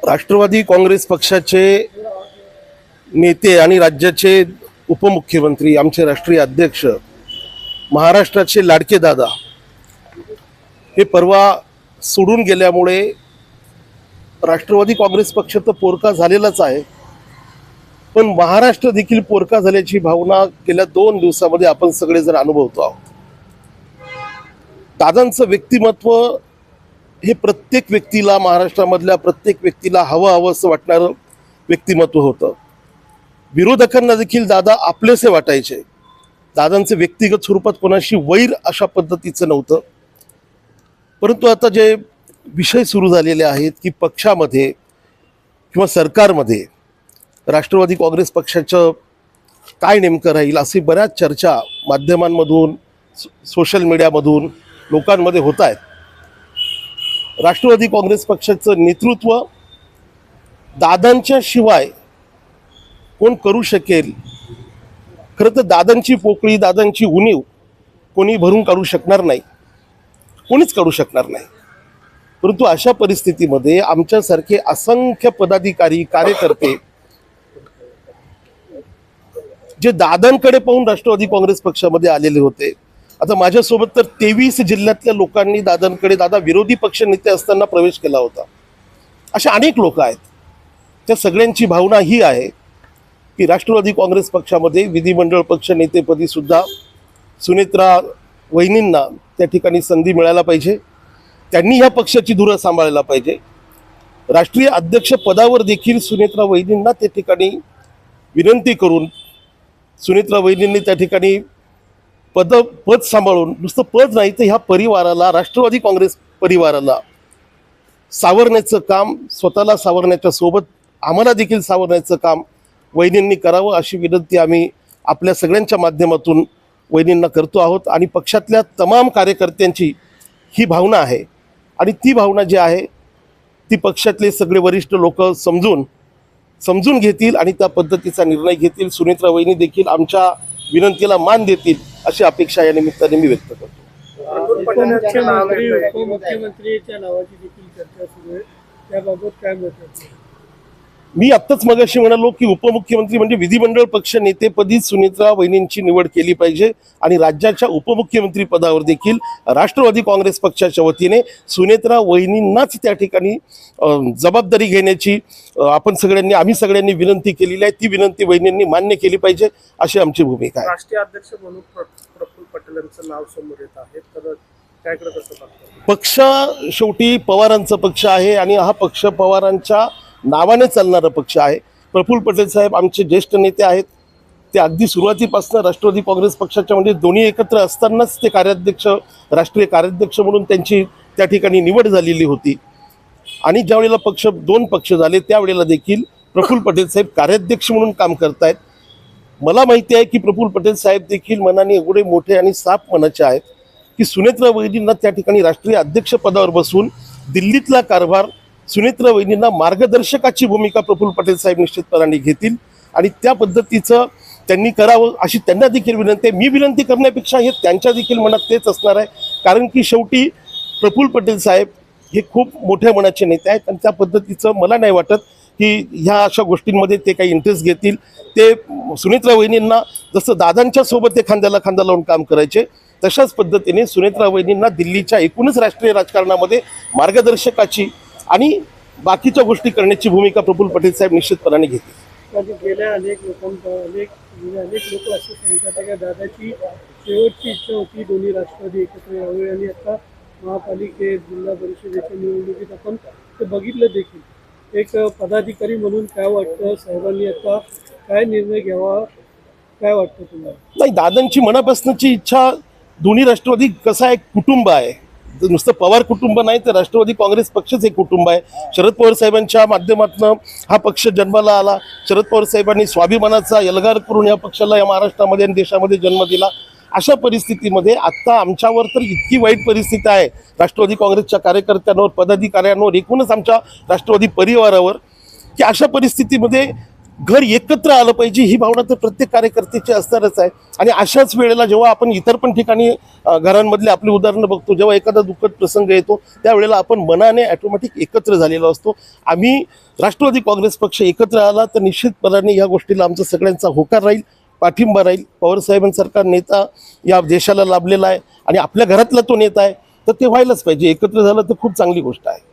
राष्ट्रवादी काँग्रेस पक्षाचे नेते आणि राज्याचे उपमुख्यमंत्री, आमचे राष्ट्रीय अध्यक्ष, महाराष्ट्राचे लाडके दादा हे परवा सोडून गेल्यामुळे राष्ट्रवादी काँग्रेस पक्ष तर पोरका झालेलाच आहे, पण महाराष्ट्र देखील पोरका झाल्याची भावना गेल्या 2 दिवसामध्ये आपण सगळेजण अनुभवतो आहोत. दादांचं व्यक्तिमत्व हे प्रत्येक व्यक्तीला, महाराष्ट्रामधल्या प्रत्येक व्यक्तीला हवं असं वाटणारं व्यक्तिमत्व होतं. विरोधकांना देखील दादा आपलेसे वाटायचे. दादांचे व्यक्तिगत स्वरूपात कोणाशी वैर अशा पद्धतीचं नव्हतं. परंतु आता जे विषय सुरू झालेले आहेत की पक्षामध्ये किंवा सरकारमध्ये राष्ट्रवादी काँग्रेस पक्षाचं काय नेमकं राहील, अशी बऱ्याच चर्चा माध्यमांमधून, सोशल मीडियामधून लोकांमध्ये होत आहेत. राष्ट्रवादी काँग्रेस पक्षाचं नेतृत्व दादांच्या शिवाय कोण करू शकेल? खरं तर दादांची पोकळी, दादांची उणीव कोणी भरून काढू शकणार नाही, कोणीच काढू शकणार नाही. परंतु अशा परिस्थितीमध्ये आमच्यासारखे असंख्य पदाधिकारी, कार्यकर्ते जे दादांकडे पाहून राष्ट्रवादी काँग्रेस पक्षामध्ये आलेले होते. आता माझ्यासोबत तर 23 जिल्ह्यातल्या लोकांनी दादांकडे, दादा विरोधी पक्ष नेते असताना प्रवेश केला होता. अशा अनेक लोक आहेत. त्या सगळ्यांची भावना ही आहे की राष्ट्रवादी काँग्रेस पक्षामध्ये विधिमंडळ पक्ष नेतेपदी सुद्धा सुनेत्रा वहिनींना त्या ठिकाणी संधी मिळायला पाहिजे. त्यांनी ह्या पक्षाची धुरा सांभाळायला पाहिजे. राष्ट्रीय अध्यक्ष पदावर देखील सुनेत्रा वहिनींना त्या ठिकाणी विनंती करून सुनेत्रा वहिनींनी त्या ठिकाणी पद सांभाळून, नुसतं पद नाही तर ह्या परिवाराला, राष्ट्रवादी काँग्रेस परिवाराला सावरण्याचं काम, स्वतःला सावरण्याच्या सोबत आम्हाला देखील सावरण्याचं काम वहिनींनी करावं, अशी विनंती आम्ही आपल्या सगळ्यांच्या माध्यमातून वहिनींना करतो आहोत. आणि पक्षातल्या तमाम कार्यकर्त्यांची ही भावना आहे आणि ती भावना जी आहे ती पक्षातले सगळे वरिष्ठ लोक समजून घेतील आणि त्या पद्धतीचा निर्णय घेतील. सुनेत्रा वहिनी देखील आमच्या विनंतीला मान देतील अशी अपेक्षा या निमित्ताने मी व्यक्त करतो. उपमुख्यमंत्रीच्या नावाची देखील चर्चा सुरू आहे, त्याबाबत काय मत आहे? मी आत्ताच मगाशी म्हणालो की उपमुख्यमंत्री म्हणजे विधिमंडळ पक्ष नेतेपदी सुनेत्रा वहिनींची निवड केली पाहिजे आणि राज्याच्या उपमुख्यमंत्री पदावर देखील राष्ट्रवादी काँग्रेस पक्षाच्या वतीने सुनेत्रा वहिनींनाच त्या ठिकाणी जबाबदारी घेण्याची आम्ही सगळ्यांनी विनंती केलेली आहे. ती विनंती वहिनींनी मान्य केली पाहिजे अशी आमची भूमिका आहे. राष्ट्रीय अध्यक्ष म्हणून प्रफुल्ल पटेल यांचं नाव समोर येत आहे, तर काय करत असं पक्ष शेवटी पवारांचा पक्ष आहे आणि हा पक्ष पवारांच्या नावाने चालणारा पक्ष आहे. प्रफुल्ल पटेल साहेब आमचे ज्येष्ठ नेते आहेत. ते अगदी सुरुवातीपासून राष्ट्रवादी काँग्रेस पक्षाच्या म्हणजे दोन्ही एकत्र असतानाच ते राष्ट्रीय कार्याध्यक्ष म्हणून त्यांची त्या ठिकाणी निवड झालेली होती. आणि ज्यावेळेला 2 पक्ष झाले त्यावेळेला देखील प्रफुल्ल पटेल साहेब कार्याध्यक्ष म्हणून काम करतायत. मला माहिती आहे की प्रफुल्ल पटेल साहेब देखील मनाने एवढे मोठे आणि साफ मनाचे आहेत की सुनेत्रा वहिनींना त्या ठिकाणी राष्ट्रीय अध्यक्ष पदावर बसून दिल्लीतला कारभार, सुनेत्रा वहिनींना मार्गदर्शकाची भूमिका प्रफुल्ल पटेल साहेब निश्चितपणाने घेतील आणि त्या पद्धतीचं त्यांनी करावं अशी त्यांना देखील विनंती आहे. मी विनंती करण्यापेक्षा हे त्यांच्या देखील मनात तेच असणार आहे, कारण की शेवटी प्रफुल्ल पटेल साहेब हे खूप मोठ्या मनाचे नेते आहेत आणि त्या पद्धतीचं मला नाही वाटत की ह्या अशा गोष्टींमध्ये ते काही इंटरेस्ट घेतील. ते सुनेत्रा वहिनींना जसं दादांच्या सोबत ते खांद्याला खांदा लावून काम करायचे, तशाच पद्धतीने सुनेत्रा वहिनींना दिल्लीच्या एकूणच राष्ट्रीय राजकारणामध्ये मार्गदर्शकाची आणि बाकीच्या गोष्टी करण्याची भूमिका प्रफुल्ल पटेल साहेब निश्चितपणाने घेतील. गेल्या अनेक लोक असे सांगतात की दादाची शेवटची इच्छा होती दोन्ही राष्ट्रवादी एकत्र यावे आणि आता महापालिके जिल्हा परिषदेच्या निवडणुकीत आपण ते बघितलं देखील. एक पदाधिकारी म्हणून काय वाटतं, साहेबांनी आता काय निर्णय घ्यावा, काय वाटतं तुम्हाला? नाही, दादांची मनापासूनची इच्छा, दोन्ही राष्ट्रवादी कसा एक कुटुंब आहे, नुसतं पवार कुटुंब नाही तर राष्ट्रवादी काँग्रेस पक्षच एक कुटुंब आहे. शरद पवार साहेबांच्या माध्यमातून हा पक्ष जन्माला आला. शरद पवार साहेबांनी स्वाभिमानाचा एल्गार करून या पक्षाला या महाराष्ट्रामध्ये आणि देशामध्ये जन्म दिला. अशा परिस्थितीमध्ये आत्ता आमच्यावर तर इतकी वाईट परिस्थिती आहे राष्ट्रवादी काँग्रेसच्या कार्यकर्त्यांवर, पदाधिकाऱ्यांवर, एकूणच आमच्या राष्ट्रवादी परिवारावर, की अशा परिस्थितीमध्ये घर एकत्र आलं पाहिजे ही भावना तर प्रत्येक कार्यकर्त्याची असणारच आहे. आणि अशाच वेळेला जेव्हा आपण इतर पण ठिकाणी घरांमधले आपली उदाहरणं बघतो, जेव्हा एखादा दुःखद प्रसंग येतो त्यावेळेला आपण मनाने ॲटोमॅटिक एकत्र झालेलो असतो. आम्ही राष्ट्रवादी काँग्रेस पक्ष एकत्र आला तर निश्चितपणाने या गोष्टीला आमचा सगळ्यांचा होकार राहील, पाठिंबा राहील. पवारसाहेबांसारखा नेता या देशाला लाभलेला आहे आणि आपल्या घरातला तो नेता आहे, तर ते व्हायलाच पाहिजे. एकत्र झालं तर खूप चांगली गोष्ट आहे.